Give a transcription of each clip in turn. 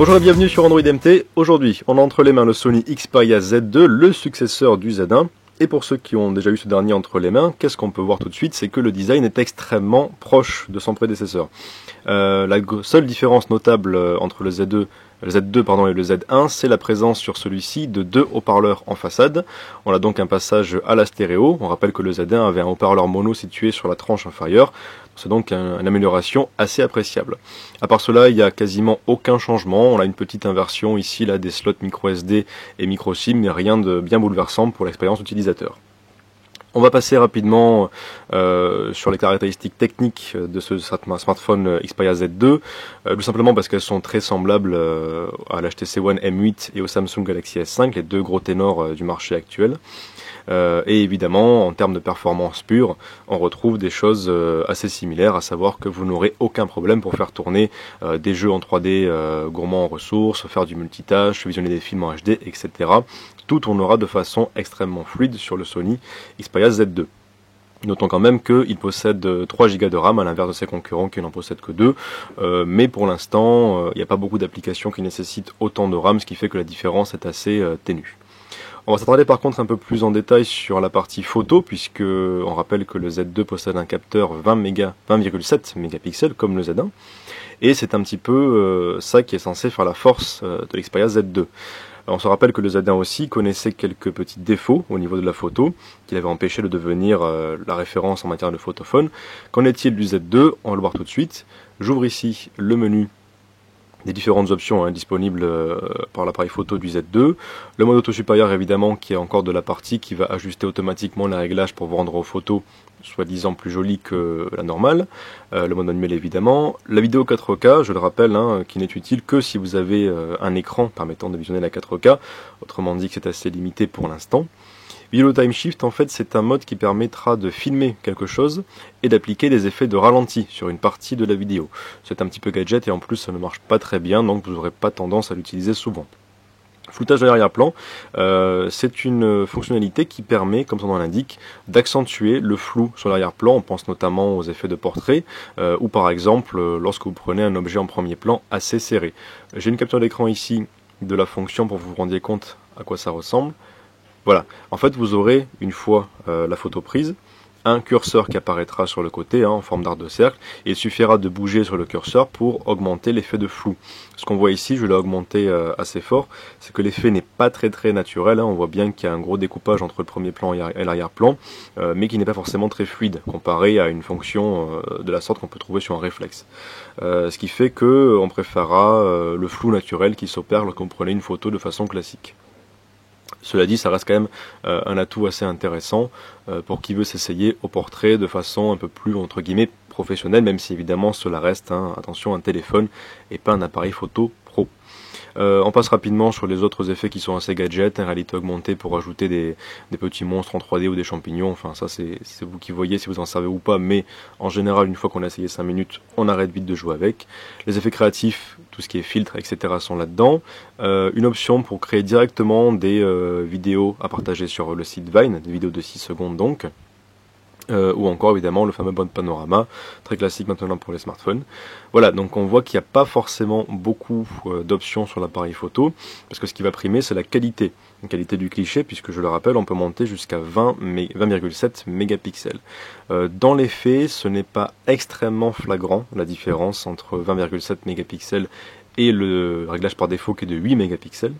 Bonjour et bienvenue sur Android MT. Aujourd'hui, on a entre les mains le Sony Xperia Z2, le successeur du Z1. Et pour ceux qui ont déjà eu ce dernier entre les mains, qu'est-ce qu'on peut voir tout de suite? C'est que le design est extrêmement proche de son prédécesseur. La seule différence notable entre le Z2 et le Z1, c'est la présence sur celui-ci de deux haut-parleurs en façade. On a donc un passage à la stéréo. On rappelle que le Z1 avait un haut-parleur mono situé sur la tranche inférieure. C'est donc une amélioration assez appréciable. À part cela, il n'y a quasiment aucun changement. On a une petite inversion ici là des slots micro SD et micro SIM, mais rien de bien bouleversant pour l'expérience utilisateur. On va passer rapidement sur les caractéristiques techniques de ce smartphone Xperia Z2, tout simplement parce qu'elles sont très semblables à l'HTC One M8 et au Samsung Galaxy S5, les deux gros ténors du marché actuel. Et évidemment, en termes de performance pure, on retrouve des choses assez similaires, à savoir que vous n'aurez aucun problème pour faire tourner des jeux en 3D gourmands en ressources, faire du multitâche, visionner des films en HD, etc. Tout tournera de façon extrêmement fluide sur le Sony Xperia Z2. Notons quand même qu'il possède 3 Go de RAM à l'inverse de ses concurrents qui n'en possèdent que 2, mais pour l'instant, il n'y a pas beaucoup d'applications qui nécessitent autant de RAM, ce qui fait que la différence est assez ténue. On va s'attarder par contre un peu plus en détail sur la partie photo, puisque on rappelle que le Z2 possède un capteur 20,7 mégapixels comme le Z1, et c'est un petit peu ça qui est censé faire la force de l'Xperia Z2. On se rappelle que le Z1 aussi connaissait quelques petits défauts au niveau de la photo, qui l'avaient empêché de devenir la référence en matière de photophone. Qu'en est-il du Z2? On va le voir tout de suite. J'ouvre ici le menu des différentes options disponibles par l'appareil photo du Z2. Le mode auto supérieur évidemment qui est encore de la partie qui va ajuster automatiquement les réglages pour rendre vos photos soi-disant plus jolies que la normale. Le mode manuel évidemment. La vidéo 4K, je le rappelle, qui n'est utile que si vous avez un écran permettant de visionner la 4K. Autrement dit que c'est assez limité pour l'instant. Video Time Shift, en fait, c'est un mode qui permettra de filmer quelque chose et d'appliquer des effets de ralenti sur une partie de la vidéo. C'est un petit peu gadget et en plus ça ne marche pas très bien, donc vous n'aurez pas tendance à l'utiliser souvent. Floutage de l'arrière-plan, c'est une fonctionnalité qui permet, comme son nom l'indique, d'accentuer le flou sur l'arrière-plan. On pense notamment aux effets de portrait, ou par exemple lorsque vous prenez un objet en premier plan assez serré. J'ai une capture d'écran ici de la fonction pour que vous vous rendiez compte à quoi ça ressemble. Voilà, en fait vous aurez, une fois la photo prise, un curseur qui apparaîtra sur le côté en forme d'arc de cercle, et il suffira de bouger sur le curseur pour augmenter l'effet de flou. Ce qu'on voit ici, je l'ai augmenté assez fort, c'est que l'effet n'est pas très naturel, on voit bien qu'il y a un gros découpage entre le premier plan et l'arrière-plan, mais qui n'est pas forcément très fluide, comparé à une fonction de la sorte qu'on peut trouver sur un réflexe. Ce qui fait qu'on préférera le flou naturel qui s'opère lorsqu'on prenait une photo de façon classique. Cela dit, ça reste quand même un atout assez intéressant pour qui veut s'essayer au portrait de façon un peu plus, entre guillemets, professionnelle, même si évidemment cela reste, attention, un téléphone et pas un appareil photo pro. On passe rapidement sur les autres effets qui sont assez gadgets, réalité augmentée pour ajouter des petits monstres en 3D ou des champignons, enfin ça c'est vous qui voyez si vous en servez ou pas, mais en général une fois qu'on a essayé 5 minutes, on arrête vite de jouer avec. Les effets créatifs, tout ce qui est filtre, etc. sont là-dedans. Une option pour créer directement des vidéos à partager sur le site Vine, des vidéos de 6 secondes donc. Ou encore évidemment le fameux mode panorama, très classique maintenant pour les smartphones. Voilà, donc on voit qu'il n'y a pas forcément beaucoup d'options sur l'appareil photo, parce que ce qui va primer c'est la qualité du cliché, puisque je le rappelle, on peut monter jusqu'à 20,7 mégapixels. Dans les faits, ce n'est pas extrêmement flagrant la différence entre 20,7 mégapixels et le réglage par défaut qui est de 8 mégapixels.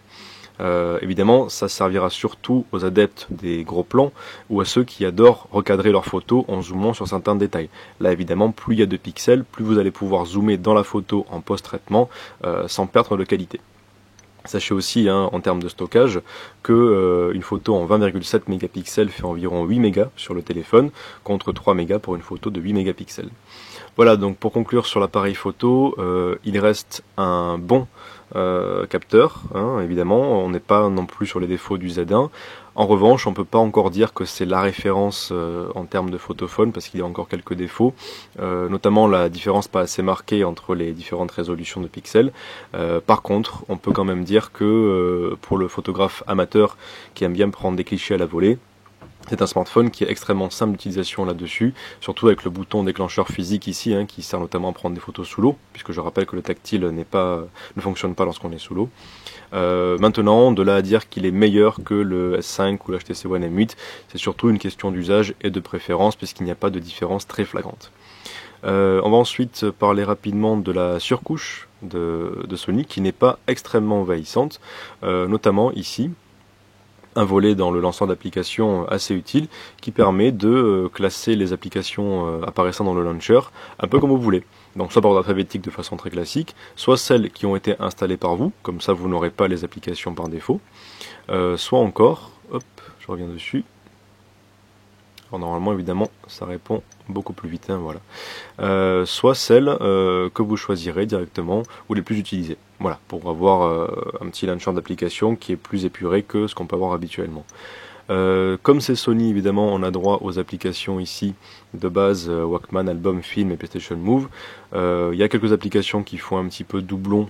Évidemment, ça servira surtout aux adeptes des gros plans ou à ceux qui adorent recadrer leurs photos en zoomant sur certains détails. Là, évidemment, plus il y a de pixels, plus vous allez pouvoir zoomer dans la photo en post-traitement sans perdre de qualité. Sachez aussi, en termes de stockage, que une photo en 20,7 mégapixels fait environ 8 mégas sur le téléphone, contre 3 mégas pour une photo de 8 mégapixels. Voilà, donc pour conclure sur l'appareil photo, il reste un bon capteur, évidemment, on n'est pas non plus sur les défauts du Z1. En revanche, on ne peut pas encore dire que c'est la référence en termes de photophone, parce qu'il y a encore quelques défauts, notamment la différence pas assez marquée entre les différentes résolutions de pixels. Par contre, on peut quand même dire que pour le photographe amateur qui aime bien prendre des clichés à la volée, C'est un smartphone qui est extrêmement simple d'utilisation là-dessus, surtout avec le bouton déclencheur physique ici, qui sert notamment à prendre des photos sous l'eau, puisque je rappelle que le tactile ne fonctionne pas lorsqu'on est sous l'eau. Maintenant, de là à dire qu'il est meilleur que le S5 ou l'HTC One M8, c'est surtout une question d'usage et de préférence, puisqu'il n'y a pas de différence très flagrante. On va ensuite parler rapidement de la surcouche de Sony, qui n'est pas extrêmement envahissante, notamment ici, un volet dans le lanceur d'applications assez utile qui permet de classer les applications apparaissant dans le launcher un peu comme vous voulez. Donc soit par ordre alphabétique de façon très classique, soit celles qui ont été installées par vous, comme ça vous n'aurez pas les applications par défaut, soit encore, hop, je reviens dessus. Alors normalement évidemment ça répond beaucoup plus vite, voilà. Soit celles que vous choisirez directement ou les plus utilisées. Voilà, pour avoir un petit launcher d'application qui est plus épuré que ce qu'on peut avoir habituellement. Comme c'est Sony, évidemment, on a droit aux applications ici de base, Walkman, Album, Film et PlayStation Move. Il y a quelques applications qui font un petit peu doublon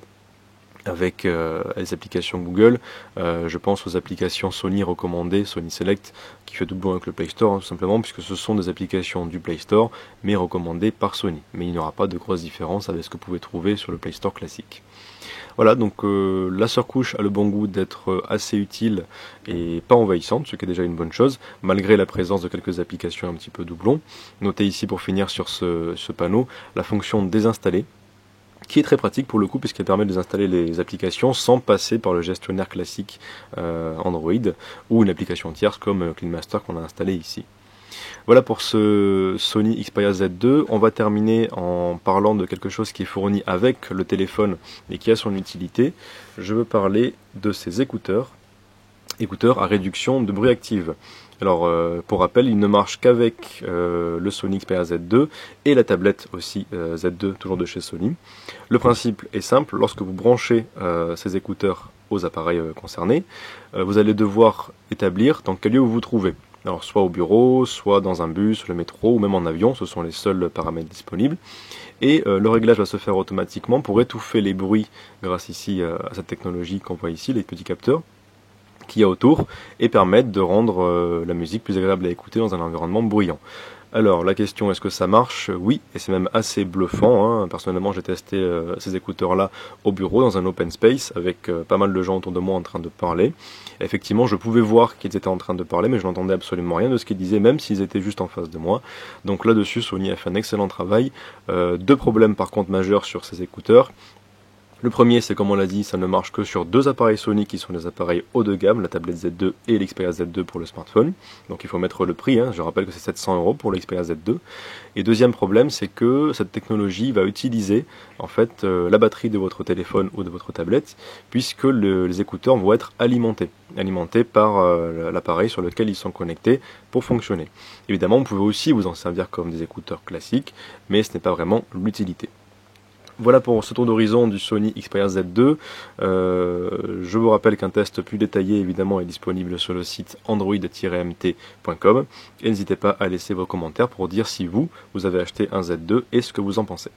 avec les applications Google. Je pense aux applications Sony recommandées, Sony Select, qui fait doublon avec le Play Store, tout simplement, puisque ce sont des applications du Play Store, mais recommandées par Sony. Mais il n'y aura pas de grosse différence avec ce que vous pouvez trouver sur le Play Store classique. Voilà, donc la surcouche a le bon goût d'être assez utile et pas envahissante, ce qui est déjà une bonne chose, malgré la présence de quelques applications un petit peu doublons. Notez ici, pour finir sur ce panneau, la fonction désinstaller, qui est très pratique pour le coup, puisqu'elle permet de désinstaller les applications sans passer par le gestionnaire classique Android, ou une application tierce comme CleanMaster qu'on a installé ici. Voilà pour ce Sony Xperia Z2. On va terminer en parlant de quelque chose qui est fourni avec le téléphone et qui a son utilité. Je veux parler de ces écouteurs à réduction de bruit active. Alors, pour rappel, il ne marche qu'avec le Sony Xperia Z2 et la tablette aussi Z2, toujours de chez Sony. Le principe est simple, lorsque vous branchez ces écouteurs aux appareils concernés, vous allez devoir établir dans quel lieu vous vous trouvez. Alors, soit au bureau, soit dans un bus, le métro ou même en avion, ce sont les seuls paramètres disponibles. Et le réglage va se faire automatiquement pour étouffer les bruits grâce ici à cette technologie qu'on voit ici, les petits capteurs qu'il y a autour, et permettre de rendre la musique plus agréable à écouter dans un environnement bruyant. Alors la question, est-ce que ça marche? Oui, et c'est même assez bluffant. Personnellement, j'ai testé ces écouteurs-là au bureau, dans un open space, avec pas mal de gens autour de moi en train de parler. Et effectivement, je pouvais voir qu'ils étaient en train de parler, mais je n'entendais absolument rien de ce qu'ils disaient, même s'ils étaient juste en face de moi. Donc là-dessus, Sony a fait un excellent travail. Deux problèmes par contre majeurs sur ces écouteurs. Le premier, c'est comme on l'a dit, ça ne marche que sur deux appareils Sony qui sont des appareils haut de gamme, la tablette Z2 et l'Xperia Z2 pour le smartphone. Donc il faut mettre le prix, je rappelle que c'est 700 € pour l'Xperia Z2. Et deuxième problème, c'est que cette technologie va utiliser en fait la batterie de votre téléphone ou de votre tablette, puisque les écouteurs vont être alimentés par l'appareil sur lequel ils sont connectés pour fonctionner. Évidemment, vous pouvez aussi vous en servir comme des écouteurs classiques, mais ce n'est pas vraiment l'utilité. Voilà pour ce tour d'horizon du Sony Xperia Z2. Je vous rappelle qu'un test plus détaillé évidemment est disponible sur le site android-mt.com et n'hésitez pas à laisser vos commentaires pour dire si vous avez acheté un Z2 et ce que vous en pensez.